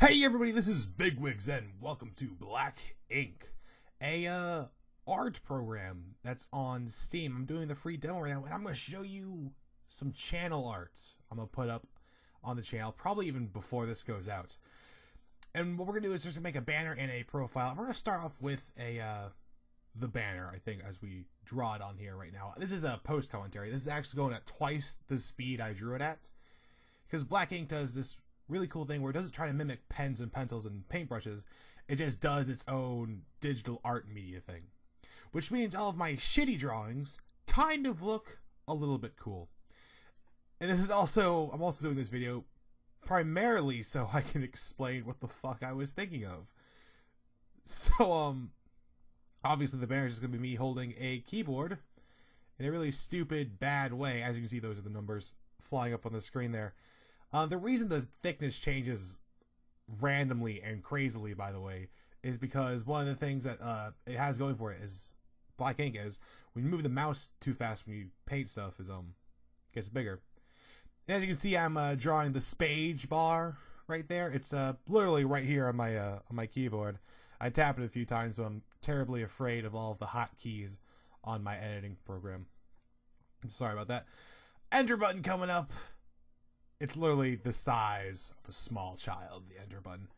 Hey everybody, this is TheBiggWiggs and welcome to Black Ink, a art program that's on Steam. I'm doing the free demo right now and I'm going to show you some channel art I'm going to put up on the channel, probably even before this goes out. And what we're going to do is just make a banner and a profile. We're going to start off with the banner, I think, as we draw it on here right now. This is a post commentary. This is actually going at twice the speed I drew it at, because Black Ink does this really cool thing where it doesn't try to mimic pens and pencils and paintbrushes. It just does its own digital art media thing, which means all of my shitty drawings kind of look a little bit cool. And this is also, I'm also doing this video primarily so I can explain what the fuck I was thinking of. So obviously the banner is just gonna be me holding a keyboard in a really stupid bad way. As you can see, those are the numbers flying up on the screen there. The reason the thickness changes randomly and crazily, by the way, is because one of the things that it has going for it is Black Ink is when you move the mouse too fast when you paint stuff is gets bigger. And as you can see, I'm drawing the spage bar right there. It's literally right here on my keyboard. I tap it a few times, but I'm terribly afraid of all of the hotkeys on my editing program. Sorry about that. Enter button coming up. It's literally the size of a small child, the enter button.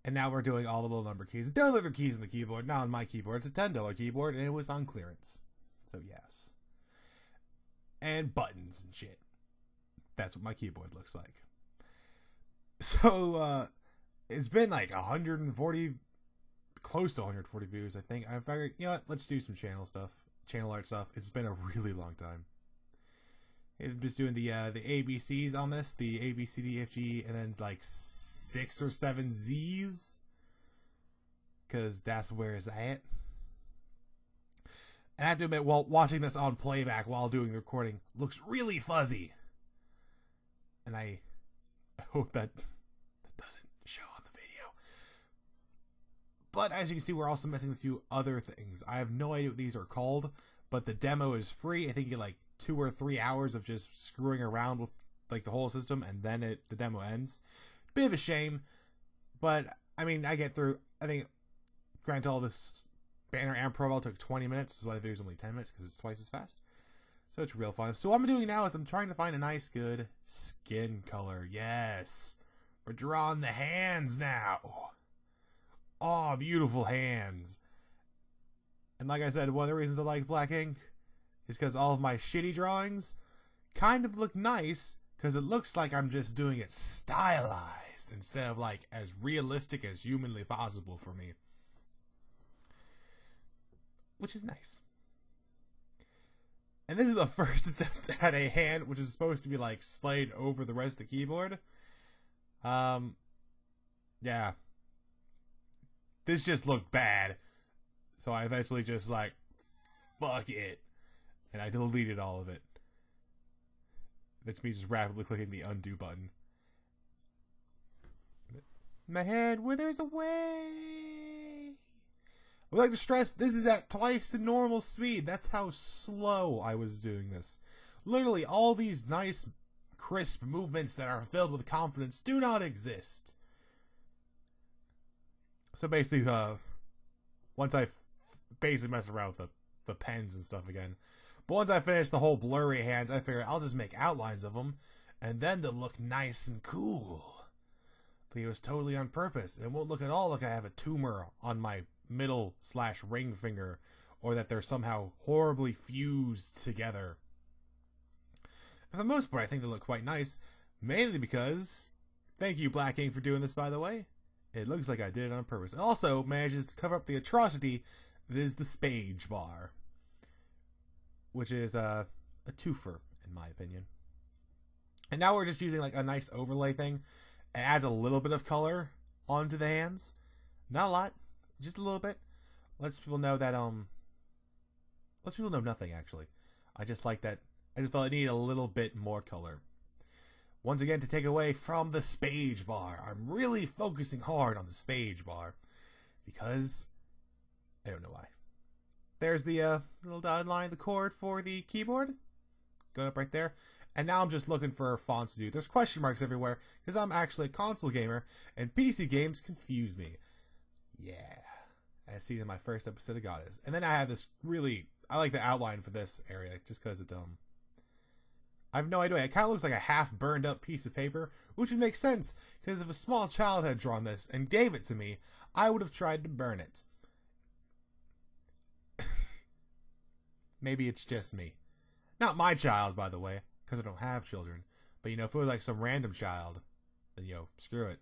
And now we're doing all the little number keys. There are little keys on the keyboard. Not on my keyboard. It's a $10 keyboard, and it was on clearance. So, yes. And buttons and shit. That's what my keyboard looks like. So, it's been like 140, close to 140 views, I think. I figured, you know what, let's do some channel art stuff. It's been a really long time. I'm just doing the ABCs on this, the A, B, C, D, F, G, and then like 6 or 7 Z's, because that's where it's at. And I have to admit, while watching this on playback while doing the recording, looks really fuzzy. And I hope that doesn't show on the video. But as you can see, we're also messing with a few other things. I have no idea what these are called, but the demo is free. I think you get like 2 or 3 hours of just screwing around with like the whole system, and then the demo ends. Bit of a shame, but I mean, I get through. I think granted, all this banner and profile took 20 minutes, so the video's only 10 minutes because it's twice as fast. So it's real fun. So what I'm doing now is I'm trying to find a nice, good skin color. Yes, we're drawing the hands now. Oh, beautiful hands. And like I said, one of the reasons I like Black Ink is because all of my shitty drawings kind of look nice, because it looks like I'm just doing it stylized instead of like as realistic as humanly possible for me, which is nice. And this is the first attempt at a hand which is supposed to be like splayed over the rest of the keyboard. Yeah, this just looked bad, so I eventually just like, fuck it. And I deleted all of it. That's me just rapidly clicking the undo button. My head withers away. I would like to stress, this is at twice the normal speed. That's how slow I was doing this. Literally, all these nice, crisp movements that are filled with confidence do not exist. So basically, once I basically mess around with the pens and stuff again, but once I finish the whole blurry hands, I figure I'll just make outlines of them, and then they'll look nice and cool. It was totally on purpose. It won't look at all like I have a tumor on my middle/ring finger, or that they're somehow horribly fused together. For the most part, I think they look quite nice, mainly because, thank you Black Ink for doing this, by the way. It looks like I did it on purpose. It also manages to cover up the atrocity that is the spage bar, which is a twofer, in my opinion. And now we're just using like a nice overlay thing. It adds a little bit of color onto the hands. Not a lot, just a little bit. Lets people know that, lets people know nothing, actually. I just like that. I just felt I needed a little bit more color. Once again, to take away from the spage bar. I'm really focusing hard on the spage bar, because I don't know why. There's the little dotted line, the chord for the keyboard, going up right there. And now I'm just looking for fonts to do. There's question marks everywhere because I'm actually a console gamer and PC games confuse me. Yeah. As seen in my first episode of Goddess. And then I have this really... I like the outline for this area just because it's... I have no idea. It kind of looks like a half burned up piece of paper, which would make sense because if a small child had drawn this and gave it to me, I would have tried to burn it. Maybe it's just me. Not my child, by the way, because I don't have children. But, you know, if it was like some random child, then, yo, screw it.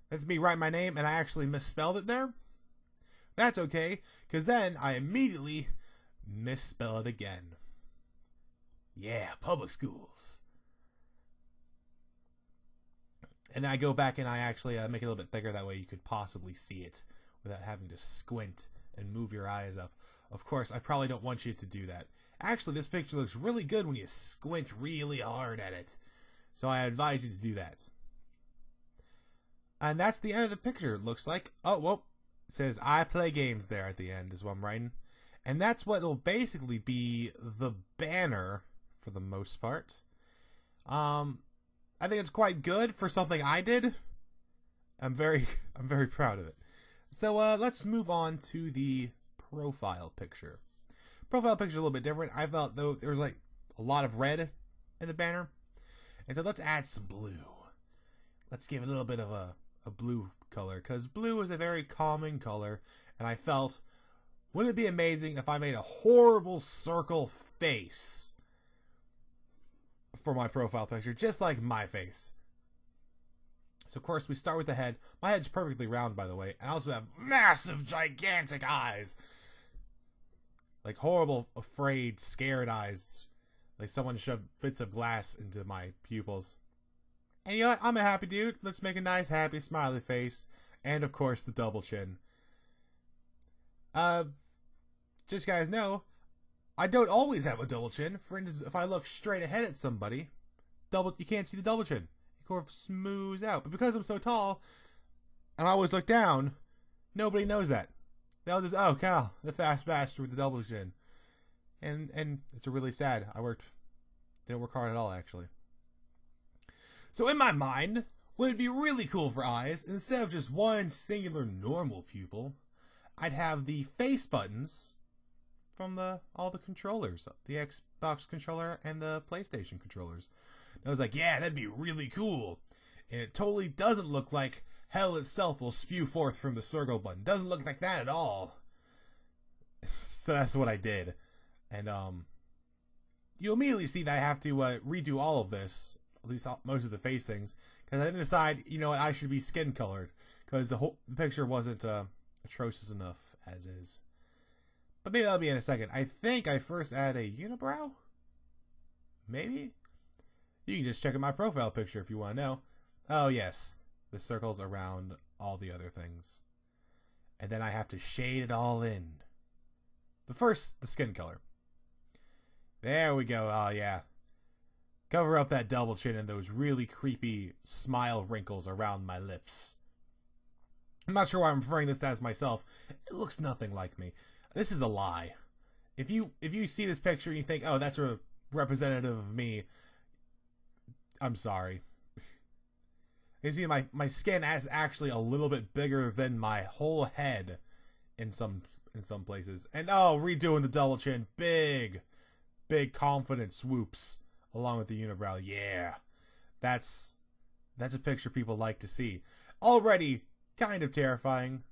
That's me writing my name, and I actually misspelled it there. That's okay, because then I immediately misspell it again. Yeah, public schools. And then I go back and I actually make it a little bit thicker. That way you could possibly see it without having to squint and move your eyes up. Of course, I probably don't want you to do that. Actually, this picture looks really good when you squint really hard at it. So I advise you to do that. And that's the end of the picture, it looks like. Oh, well, it says I play games there at the end is what I'm writing. And that's what will basically be the banner for the most part. I think it's quite good for something I did. I'm very proud of it. So let's move on to the profile picture. Profile picture is a little bit different. I felt though there was like a lot of red in the banner. And so let's add some blue. Let's give it a little bit of a blue color, because blue is a very calming color, and I felt, wouldn't it be amazing if I made a horrible circle face for my profile picture, just like my face. So of course we start with the head. My head's perfectly round, by the way, and I also have massive, gigantic eyes. Like horrible, afraid, scared eyes. Like someone shoved bits of glass into my pupils. And you know what? I'm a happy dude. Let's make a nice, happy, smiley face. And, of course, the double chin. Just so you guys know, I don't always have a double chin. For instance, if I look straight ahead at somebody, you can't see the double chin. It sort of smooths out. But because I'm so tall, and I always look down, nobody knows that. They'll just, oh, Cal, the fast bastard with the double chin. And it's really sad. Didn't work hard at all, actually. So in my mind, would it be really cool for eyes, instead of just one singular normal pupil, I'd have the face buttons from all the controllers, the Xbox controller and the PlayStation controllers. And I was like, yeah, that'd be really cool. And it totally doesn't look like hell itself will spew forth from the circle button. Doesn't look like that at all. So that's what I did. And you'll immediately see that I have to redo all of this. At least most of the face things, because I didn't decide, you know what, I should be skin colored, because the picture wasn't atrocious enough as is. But maybe that'll be in a second. I think I first add a unibrow? Maybe? You can just check out my profile picture if you want to know. Oh yes, the circles around all the other things. And then I have to shade it all in. But first, the skin color. There we go, oh yeah. Cover up that double chin and those really creepy smile wrinkles around my lips. I'm not sure why I'm referring this as myself. It looks nothing like me. This is a lie. If you see this picture and you think, oh, that's a representative of me, I'm sorry. You see, my skin is actually a little bit bigger than my whole head in some places. And oh, redoing the double chin, big confident swoops. Along with the unibrow, yeah. That's a picture people like to see. Already kind of terrifying,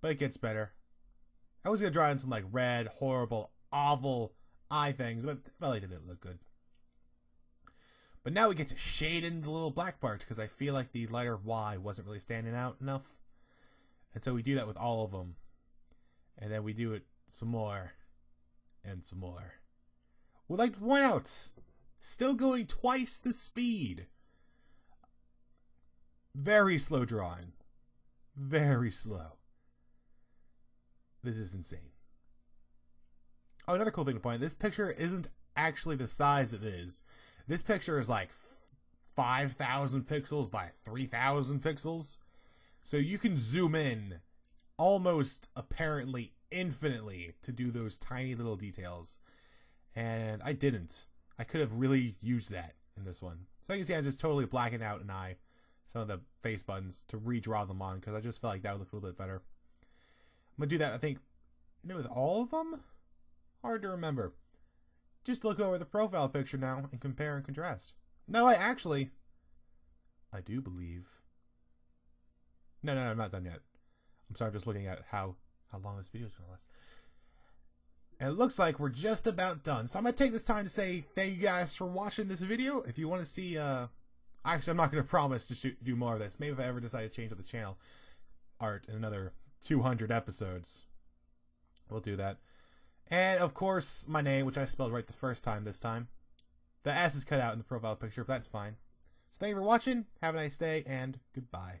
but it gets better. I was going to draw in some like red, horrible, awful eye things, but it really didn't look good. But now we get to shade in the little black parts, because I feel like the lighter Y wasn't really standing out enough. And so we do that with all of them. And then we do it some more. And some more. We'd like to point out, still going twice the speed. Very slow drawing. Very slow. This is insane. Oh, another cool thing to point out. This picture isn't actually the size it is. This picture is like 5,000 pixels by 3,000 pixels. So you can zoom in almost apparently infinitely to do those tiny little details. And I didn't. I could have really used that. in this one. So you can see I'm just totally blacking out an eye, some of the face buttons, to redraw them on, because I just felt like that would look a little bit better. I'm going to do that, I think, maybe with all of them? Hard to remember. Just look over the profile picture now and compare and contrast. No, I do believe... No, I'm not done yet. I'm sorry, I'm just looking at how long this video is going to last. And it looks like we're just about done. So I'm going to take this time to say thank you guys for watching this video. If you want to see... Actually, I'm not going to promise to do more of this. Maybe if I ever decide to change up the channel art in another 200 episodes, we'll do that. And, of course, my name, which I spelled right the first time this time. The S is cut out in the profile picture, but that's fine. So thank you for watching. Have a nice day, and goodbye.